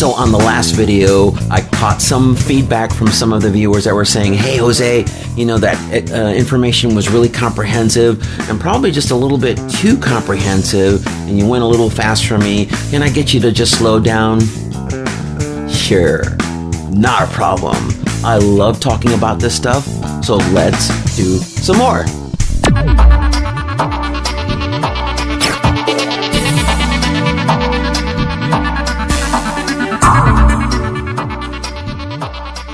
So on the last video, I caught some feedback from some of the viewers that were saying, hey, Jose, you know, that information was really comprehensive and probably just a little bit too comprehensive, and you went a little fast for me. Can I get you to just slow down? Sure, not a problem. I love talking about this stuff, so let's do some more.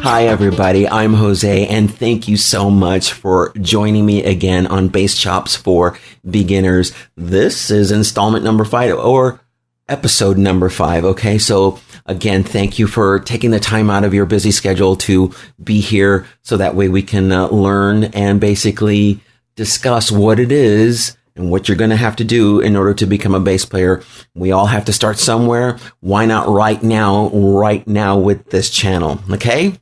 Hi everybody, I'm Jose, and thank you so much for joining me again on Bass Chops for Beginners. This is installment number 5, or episode number 5, okay? So again, thank you for taking the time out of your busy schedule to be here, so that way we can learn and basically discuss what it is and what you're going to have to do in order to become a bass player. We all have to start somewhere. Why not right now with this channel, okay?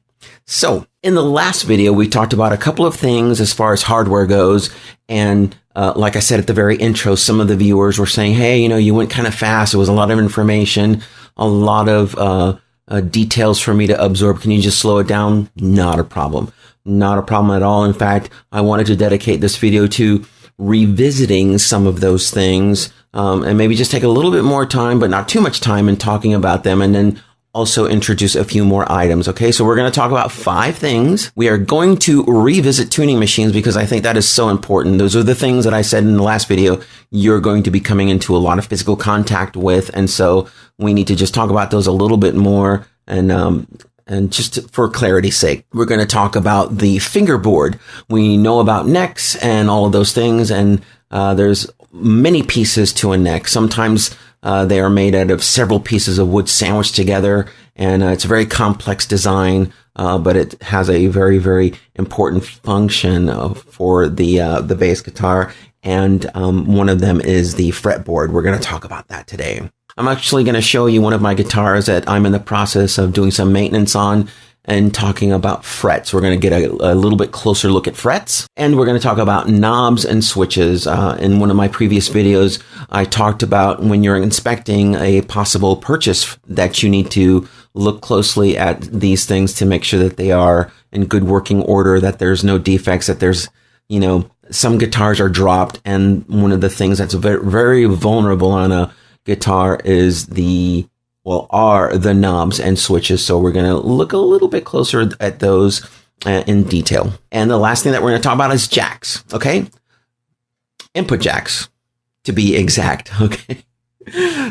So in the last video, we talked about a couple of things as far as hardware goes. And like I said at the very intro, some of the viewers were saying, hey, you know, you went kind of fast. It was a lot of information, a lot of details for me to absorb. Can you just slow it down? Not a problem. Not a problem at all. In fact, I wanted to dedicate this video to revisiting some of those things and maybe just take a little bit more time, but not too much time, in talking about them, and then also introduce a few more items. Okay, so we're going to talk about 5 things. We are going to revisit tuning machines because I think that is so important. Those are the things that I said in the last video you're going to be coming into a lot of physical contact with, and so we need to just talk about those a little bit more. And just for clarity's sake, we're going to talk about the fingerboard. We know about necks and all of those things, and there's many pieces to a neck. Sometimes they are made out of several pieces of wood sandwiched together, and it's a very complex design, but it has a very, very important function for the bass guitar, and one of them is the fretboard. We're going to talk about that today. I'm actually going to show you one of my guitars that I'm in the process of doing some maintenance on, and talking about frets. We're going to get a little bit closer look at frets, and we're going to talk about knobs and switches. In one of my previous videos, I talked about when you're inspecting a possible purchase that you need to look closely at these things to make sure that they are in good working order, that there's no defects, that there's, you know, some guitars are dropped, and one of the things that's very, very vulnerable on a guitar is are the knobs and switches. So we're going to look a little bit closer at those in detail. And the last thing that we're going to talk about is jacks, okay? Input jacks, to be exact, okay?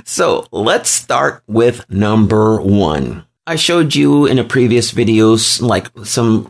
So let's start with number 1. I showed you in a previous video like some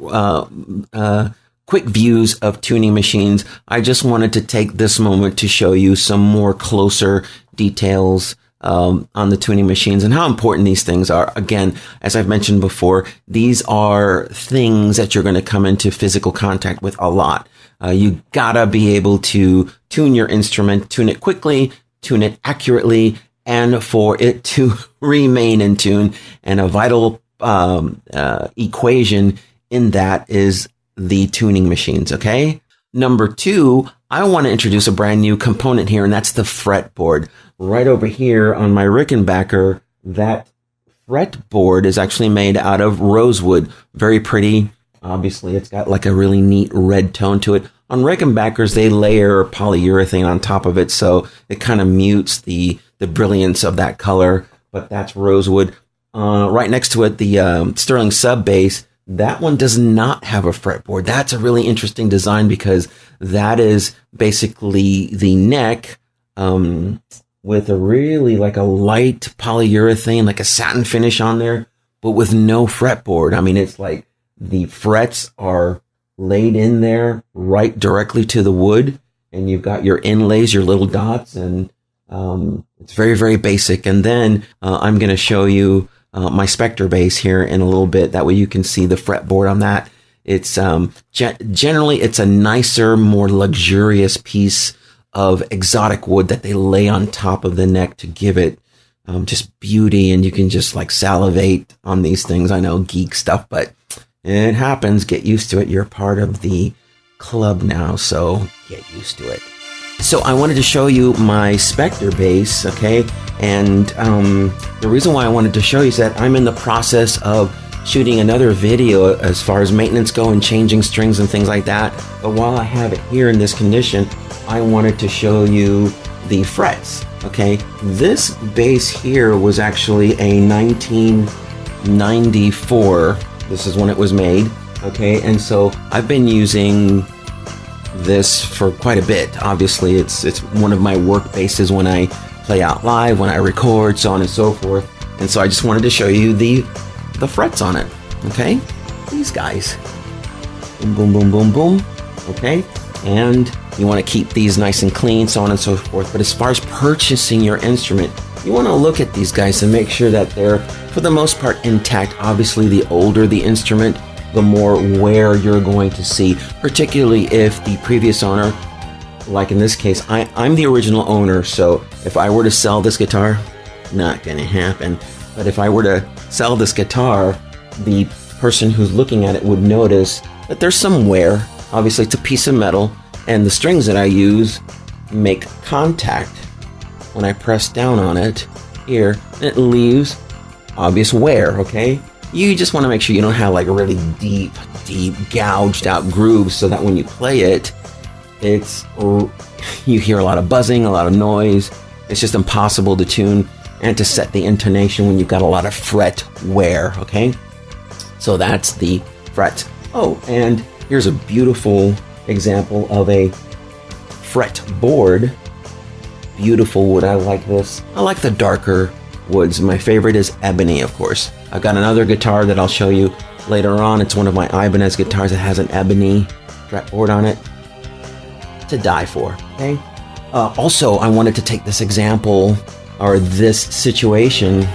quick views of tuning machines. I just wanted to take this moment to show you some more closer details on the tuning machines and how important these things are. Again, as I've mentioned before, these are things that you're going to come into physical contact with a lot. You gotta be able to tune your instrument, tune it quickly, tune it accurately, and for it to remain in tune. And a vital equation in that is the tuning machines, okay? Number 2, I want to introduce a brand new component here, and that's the fretboard. Right over here on my Rickenbacker, that fretboard is actually made out of rosewood. Very pretty. Obviously, it's got like a really neat red tone to it. On Rickenbackers, they layer polyurethane on top of it, so it kind of mutes the brilliance of that color, but that's rosewood. Right next to it, the Sterling sub bass, that one does not have a fretboard. That's a really interesting design because that is basically the neck with a really like a light polyurethane, like a satin finish on there, but with no fretboard. I mean, it's like the frets are laid in there right directly to the wood, and you've got your inlays, your little dots, and it's very, very basic. And then I'm going to show you my Spectre bass here in a little bit. That way you can see the fretboard on that. It's generally it's a nicer, more luxurious piece of exotic wood that they lay on top of the neck to give it just beauty, and you can just like salivate on these things. I know, geek stuff, but it happens. Get used to it. You're part of the club now, so get used to it. So I wanted to show you my Spectre bass, okay? And the reason why I wanted to show you is that I'm in the process of shooting another video as far as maintenance go and changing strings and things like that. But while I have it here in this condition, I wanted to show you the frets, okay? This bass here was actually a 1994. This is when it was made, okay? And so I've been using this for quite a bit. Obviously, it's one of my work basses when I play out live, when I record, so on and so forth. And so I just wanted to show you the frets on it, okay? These guys. Boom, boom, boom, boom, boom, okay? And you want to keep these nice and clean, so on and so forth. But as far as purchasing your instrument, you want to look at these guys and make sure that they're, for the most part, intact. Obviously, the older the instrument, the more wear you're going to see, particularly if the previous owner, like in this case, I'm the original owner, so if I were to sell this guitar, not gonna happen. But if I were to sell this guitar, the person who's looking at it would notice that there's some wear. Obviously, it's a piece of metal, and the strings that I use make contact when I press down on it here, and it leaves obvious wear, okay? You just want to make sure you don't have like really deep gouged out grooves, so that when you play it, you hear a lot of buzzing, a lot of noise. It's just impossible to tune and to set the intonation when you've got a lot of fret wear, okay? So that's the fret. Oh, and here's a beautiful example of a fret board. Beautiful wood. I like this. I like the darker woods. My favorite is ebony, of course. I've got another guitar that I'll show you later on. It's one of my Ibanez guitars that has an ebony fretboard on it. To die for, okay? Also, I wanted to take this example or this situation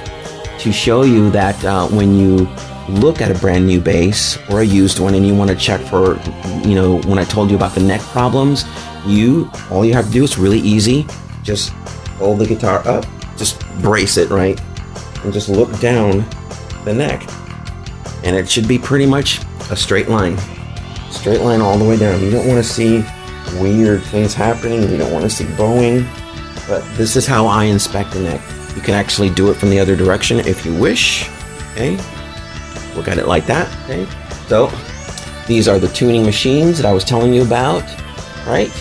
to show you that when you look at a brand new bass or a used one and you want to check for, you know, when I told you about the neck problems, all you have to do is really easy. Just hold the guitar up, just brace it, right? And just look down the neck. And it should be pretty much a straight line. Straight line all the way down. You don't want to see weird things happening. You don't want to see bowing. But this is how I inspect the neck. You can actually do it from the other direction if you wish. Okay? Look at it like that. Okay? So, these are the tuning machines that I was telling you about. Right?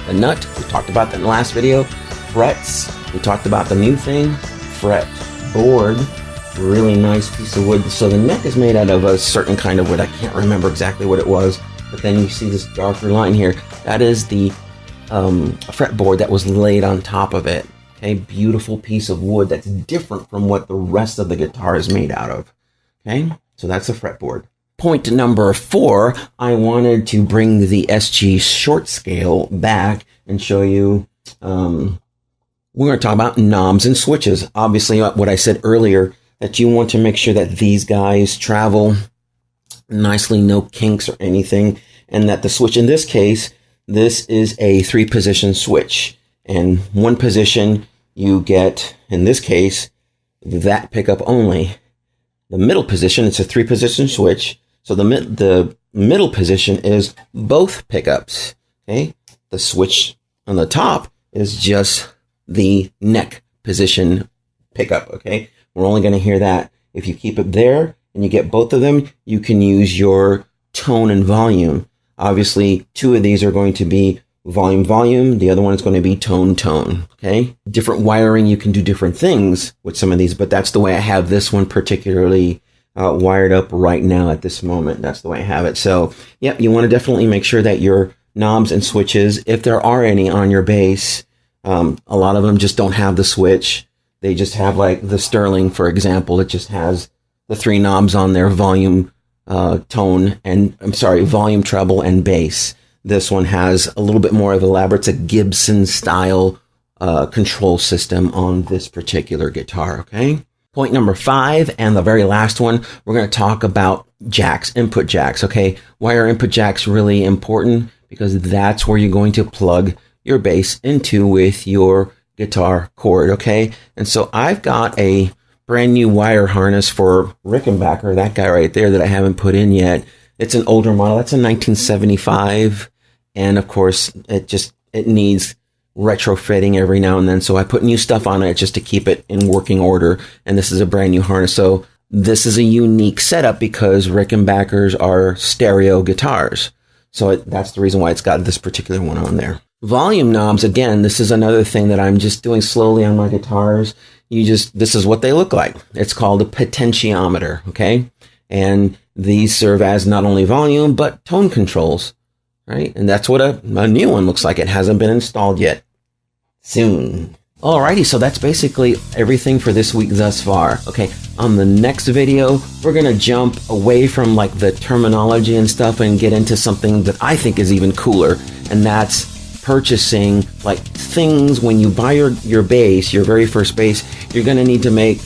The nut, we talked about that in the last video. Frets, we talked about the new thing. Fret board, really nice piece of wood. So the neck is made out of a certain kind of wood. I can't remember exactly what it was. But then you see this darker line here. That is the fretboard that was laid on top of it. Okay, beautiful piece of wood that's different from what the rest of the guitar is made out of. Okay, so that's a fretboard. Point number 4, I wanted to bring the SG short scale back and show you, we're going to talk about knobs and switches. Obviously, what I said earlier, that you want to make sure that these guys travel nicely, no kinks or anything, and that the switch in this case, this is a 3-position switch, and 1 position you get, in this case, that pickup only. The middle position, it's a 3-position switch, so the middle position is both pickups. Okay, the switch on the top is just the neck position pickup. Okay, we're only going to hear that. If you keep it there and you get both of them, you can use your tone and volume. Obviously, 2 of these are going to be volume. The other one is going to be tone. Okay, different wiring. You can do different things with some of these, but that's the way I have this one particularly wired up right now at this moment. That's the way I have it. So, yeah, you want to definitely make sure that your knobs and switches, if there are any on your bass, a lot of them just don't have the switch. They just have, like the Sterling, for example, it just has the 3 knobs on there, volume, tone, and volume, treble, and bass. This one has a little bit more of elaborate. It's a Gibson style control system on this particular guitar. Okay. Point number 5, and the very last one, we're going to talk about jacks, input jacks. Okay. Why are input jacks really important? Because that's where you're going to plug your bass into with your guitar cord. Okay. And so I've got a brand new wire harness for Rickenbacker, that guy right there that I haven't put in yet. It's an older model. That's a 1975. And of course, it just it needs retrofitting every now and then. So I put new stuff on it just to keep it in working order. And this is a brand new harness. So this is a unique setup because Rickenbackers are stereo guitars. So that's the reason why it's got this particular one on there. Volume knobs, again, this is another thing that I'm just doing slowly on my guitars. This is what they look like. It's called a potentiometer, okay? And these serve as not only volume, but tone controls, right? And that's what a new one looks like. It hasn't been installed yet. Soon. Alrighty, so that's basically everything for this week thus far. Okay, on the next video, we're gonna jump away from like the terminology and stuff and get into something that I think is even cooler, and that's purchasing like things. When you buy your bass, your very first bass, you're gonna need to make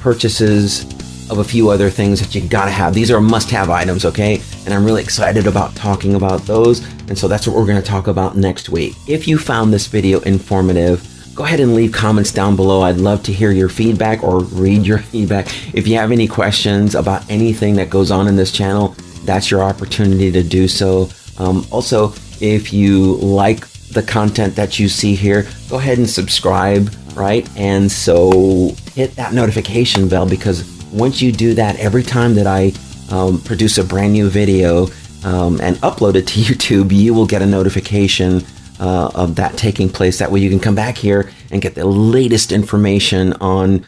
purchases of a few other things that you gotta have. These are must-have items, okay? And I'm really excited about talking about those, and so that's what we're gonna talk about next week. If you found this video informative, go ahead and leave comments down below. I'd love to hear your feedback or read your feedback. If you have any questions about anything that goes on in this channel, that's your opportunity to do so. Also, if you like the content that you see here, go ahead and subscribe, right? And so hit that notification bell, because once you do that, every time that I produce a brand new video and upload it to YouTube, you will get a notification of that taking place. That way you can come back here and get the latest information on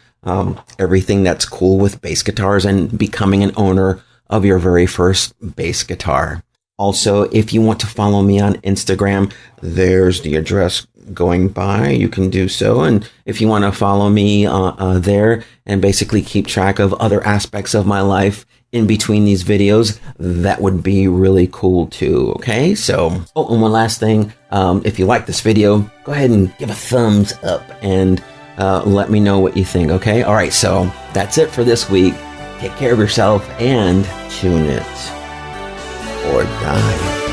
everything that's cool with bass guitars and becoming an owner of your very first bass guitar. Also, if you want to follow me on Instagram, there's the address going by. You can do so. And if you want to follow me there and basically keep track of other aspects of my life in between these videos, that would be really cool too. Okay, so and one last thing, if you like this video, go ahead and give a thumbs up and let me know what you think. Okay, all right, so that's it for this week. Take care of yourself and tune it or die.